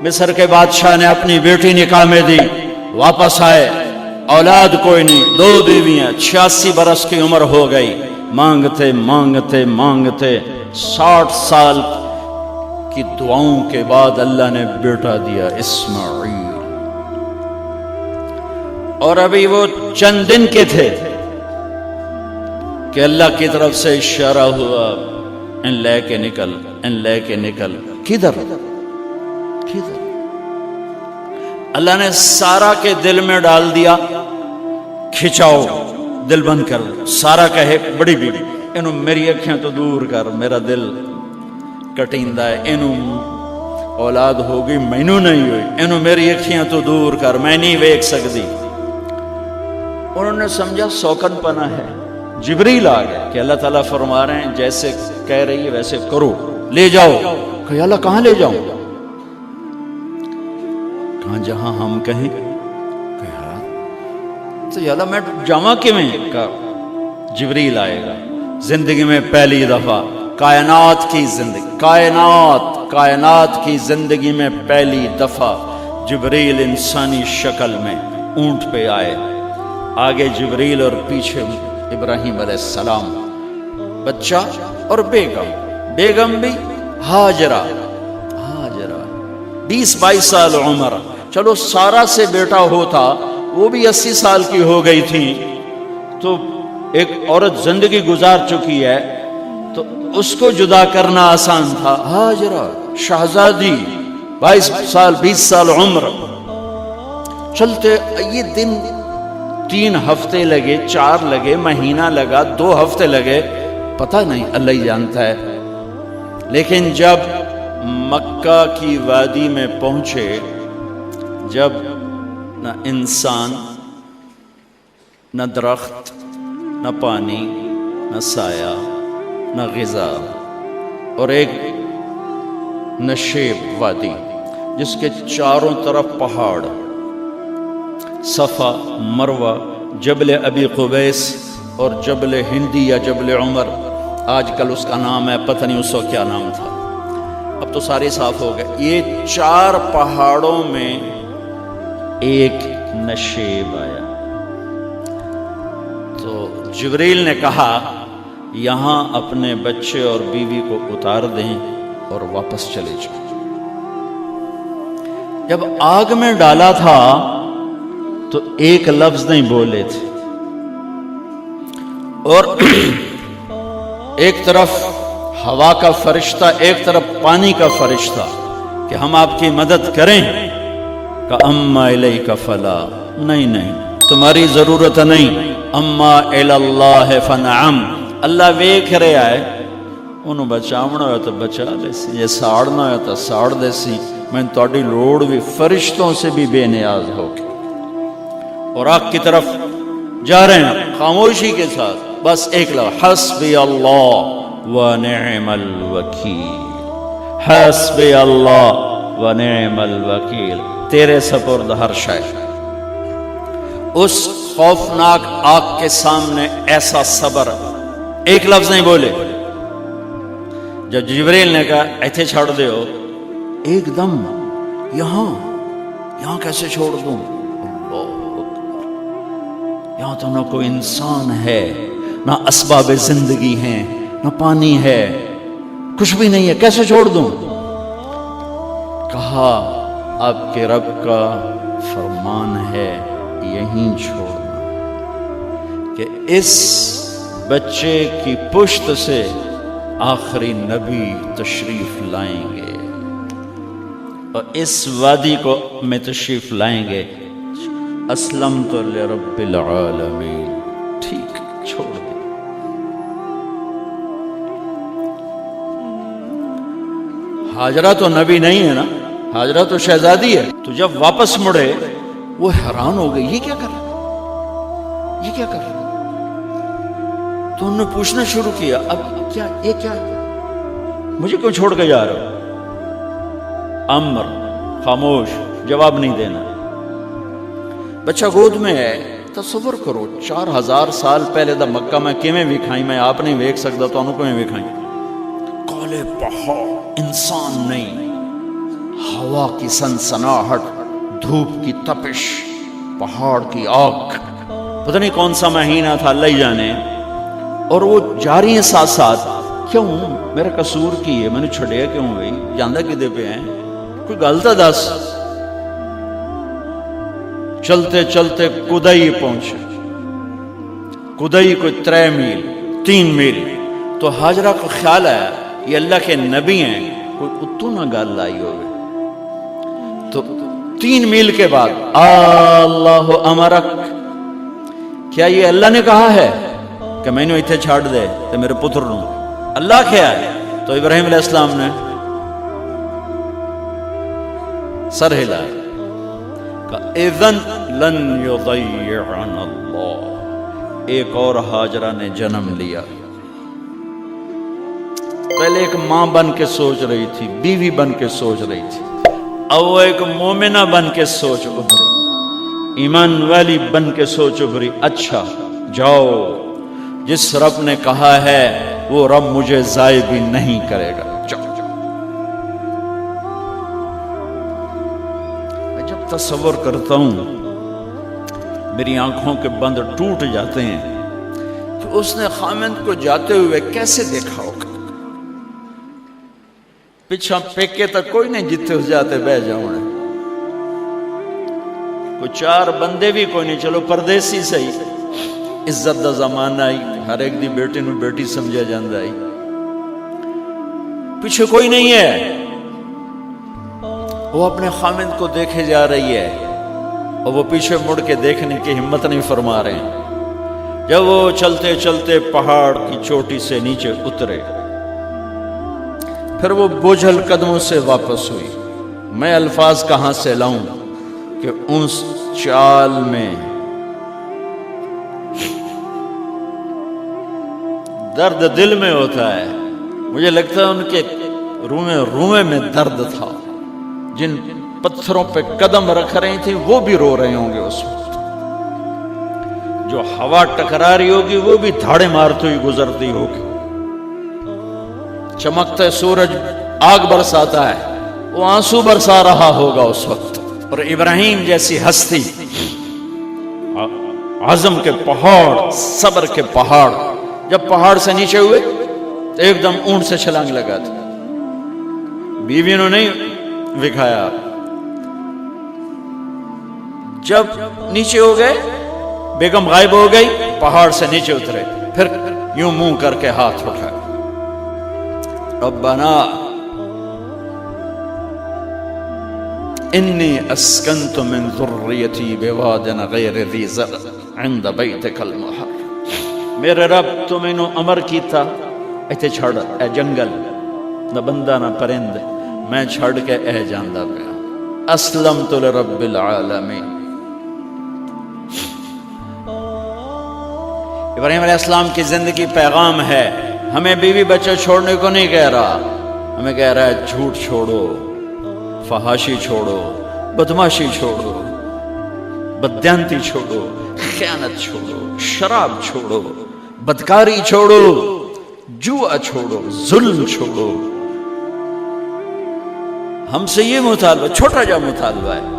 مصر کے بادشاہ نے اپنی بیٹی نکاح میں دی، واپس آئے، اولاد کوئی نہیں، 2 بیویاں، 86 برس کی عمر ہو گئی، مانگتے مانگتے مانگتے 60 سال کی دعاؤں کے بعد اللہ نے بیٹا دیا، اسماعیل۔ اور ابھی وہ چند دن کے تھے کہ اللہ کی طرف سے اشارہ ہوا، ان لے کے نکل، ان لے کے نکل۔ کدھر کدھر؟ اللہ نے سارا کے دل میں ڈال دیا، کھچاؤ، دل بند کر۔ سارا کہے بڑی بیوی، انہوں میری اکھیاں تو دور کر، میرا دل کٹیندہ ہے، انہوں اولاد ہوگی مینوں نہیں ہوئی، انہوں میری اکھیاں تو دور کر، میں نہیں ویکھ سکتی۔ انہوں نے سمجھا سوکن پنا ہے۔ جبریل آ گیا کہ اللہ تعالیٰ فرما رہے ہیں جیسے کہہ رہی ہے ویسے کرو، لے جاؤ۔ کہ اللہ کہاں لے جاؤں؟ کہاں جہاں ہم کہیں۔ تو یا اللہ میں جامع کیویں؟ کہا جبریل آئے گا، زندگی میں پہلی دفعہ کائنات کی زندگی، کائنات کی زندگی میں پہلی دفعہ جبریل انسانی شکل میں اونٹ پہ آئے، آگے جبریل اور پیچھے ابراہیم علیہ السلام، بچہ اور بیگم بھی ہاجرہ 20-22 سال عمر۔ چلو سارا سے بیٹا ہوتا، وہ بھی 80 سال کی ہو گئی تھی، تو ایک عورت زندگی گزار چکی ہے تو اس کو جدا کرنا آسان تھا۔ ہاجرہ شہزادی 20 سال عمر۔ چلتے یہ دن 3 ہفتے لگے، 4 لگے، مہینہ لگا، 2 ہفتے لگے، پتہ نہیں، اللہ ہی جانتا ہے۔ لیکن جب مکہ کی وادی میں پہنچے، جب نہ انسان، نہ درخت، نہ پانی، نہ سایہ، نہ غذا، اور ایک نشیب وادی جس کے چاروں طرف پہاڑ، صفا، مروہ، جبل ابی قبیس اور جبل ہندی یا جبل عمر، آج کل اس کا نام ہے، پتہ نہیں اس وقت کیا نام تھا، اب تو سارے صاف ہو گئے۔ یہ 4 پہاڑوں میں ایک نشیب آیا، تو جبریل نے کہا یہاں اپنے بچے اور بیوی کو اتار دیں اور واپس چلے جائیں۔ جب آگ میں ڈالا تھا تو ایک لفظ نہیں بولے تھے، اور ایک طرف ہوا کا فرشتہ، ایک طرف پانی کا فرشتہ کہ ہم آپ کی مدد کریں، کہ اما الیک فلا، نہیں تمہاری ضرورت نہیں، اما اللہ فنعم، اللہ ویکھ رہا ہے، انہوں بچاونا ہو تو بچا دے سی، یہ ساڑنا ہو تو ساڑ دے سی، میں تہاڈی لوڑ بھی فرشتوں سے بھی بے نیاز ہو کے۔ اور آگ کی طرف جا رہے ہیں خاموشی کے ساتھ، بس ایک لفظ، حسبی اللہ ونعم الوکیل، حسبی اللہ ونعم الوکیل، تیرے سپرد ہر شے۔ اس خوفناک آگ کے سامنے ایسا صبر، ایک لفظ نہیں بولے۔ جب جبریل نے کہا ایتھے چھوڑ دے ہو، ایک دم یہاں کیسے چھوڑ دوں؟ یہاں تو نہ کوئی انسان ہے، نہ اسباب زندگی ہیں، نہ پانی ہے، کچھ بھی نہیں ہے، کیسے چھوڑ دوں؟ کہا آپ کے رب کا فرمان ہے یہیں چھوڑنا، کہ اس بچے کی پشت سے آخری نبی تشریف لائیں گے اور اس وادی کو میں تشریف لائیں گے۔ اسلمت لرب العالمین، ٹھیک چھوڑ دے۔ ہاجرہ تو نبی نہیں ہے نا، ہاجرہ تو شہزادی ہے۔ تو جب واپس مڑے وہ حیران ہو گئی، یہ کیا کر رہا، یہ کیا کر رہا؟ تو انہوں نے پوچھنا شروع کیا، اب کیا، یہ کیا، مجھے کیوں چھوڑ کے جا رہے ہو؟ امر، خاموش، جواب نہیں دینا۔ بچہ گود میں ہے، تصور کرو 4000 سال پہلے دا مکہ میں کیویں وکھائی، میں آپ نہیں ویکھ سکتا تو انہوں کیویں وکھائی؟ کالے پہاڑ، انسان نہیں، ہوا کی سنسناہٹ، دھوپ کی تپش، پہاڑ کی آگ، پتہ نہیں کون سا مہینہ تھا اللہ ہی جانے، اور وہ جاری ہیں ساتھ ساتھ. کیوں میرا قصور کی ہے، میں نے چھڑیا کیوں گئی، جاندہ کدے پہ ہیں، کوئی غلطہ دس. چلتے چلتے کدئی پہنچے. کدئی کوئی 3 میل 3 میل. تو ہاجرہ کو خیال آیا یہ اللہ کے نبی ہیں، کوئی اتو نہ گال لائی ہوگی. تو 3 میل کے بعد اللہ امرک، کیا یہ اللہ نے کہا ہے کہ میں نے اتنے چھاڑ دے تو میرے پتر نو؟ اللہ کیا ہے؟ تو ابراہیم علیہ السلام نے سر ہلایا کہ اذن لن یضیعنا اللہ. ایک اور ہاجرہ نے جنم لیا. پہلے ایک ماں بن کے سوچ رہی تھی، بیوی بن کے سوچ رہی تھی، اب وہ ایک مومنہ بن کے سوچ ابھری، ایمان والی بن کے سوچ ابھری. اچھا جاؤ، جس رب نے کہا ہے وہ رب مجھے ضائع بھی نہیں کرے گا. میں جب تصور کرتا ہوں میری آنکھوں کے بند ٹوٹ جاتے ہیں کہ اس نے خامند کو جاتے ہوئے کیسے دیکھا ہوگا. پچھا پیکے تک کوئی نہیں جتے ہو جاتے بہ جاؤں، کوئی 4 بندے بھی کوئی نہیں، چلو پردیسی صحیح، عزت دا زمانہ آئی، ہر ایک دی بیٹی نو بیٹی سمجھا جاندہ آئی. پیچھے کوئی نہیں ہے، وہ اپنے خامند کو دیکھے جا رہی ہے اور وہ پیچھے مڑ کے دیکھنے کی ہمت نہیں فرما رہے ہیں. جب وہ چلتے چلتے پہاڑ کی چوٹی سے نیچے اترے، پھر وہ بوجھل قدموں سے واپس ہوئی. میں الفاظ کہاں سے لاؤں کہ اس چال میں درد دل میں ہوتا ہے. مجھے لگتا ہے ان کے روئے میں درد تھا. جن پتھروں پہ قدم رکھ رہی تھی وہ بھی رو رہے ہوں گے اس وقت. جو ہوا ٹکرا رہی ہوگی وہ بھی دھاڑے مارتی ہوئی گزرتی ہوگی. چمکتے سورج آگ برساتا ہے، وہ آنسو برسا رہا ہوگا اس وقت. اور ابراہیم جیسی ہستی، عزم کے پہاڑ، صبر کے پہاڑ، جب پہاڑ سے نیچے ہوئے تو ایک دم اونٹ سے چھلانگ لگا تھا. بیوی نے نہیں دکھایا. جب نیچے ہو گئے، بیگم غائب ہو گئی، پہاڑ سے نیچے اترے، پھر یوں منہ کر کے ہاتھ اٹھائے، ربنا انی اسکنت من ذریتی بواد غیر ذی زرع عند بیتک المحرم. میرے رب تو میں نے امر کیتا ایتھے چھڑ، اے جنگل، نہ بندہ نہ پرند، میں چھڑ کے اے جاندہ پیا. اسلمت لرب العالمین. ابراہیم علیہ السلام کی زندگی پیغام ہے. ہمیں بیوی بچے چھوڑنے کو نہیں کہہ رہا، ہمیں کہہ رہا ہے جھوٹ چھوڑو، فحاشی چھوڑو، بدماشی چھوڑو، بددیانتی چھوڑو، خیانت چھوڑو، شراب چھوڑو، بدکاری چھوڑو، جوا چھوڑو، ظلم چھوڑو. ہم سے یہ مطالبہ، چھوٹا جا مطالبہ ہے.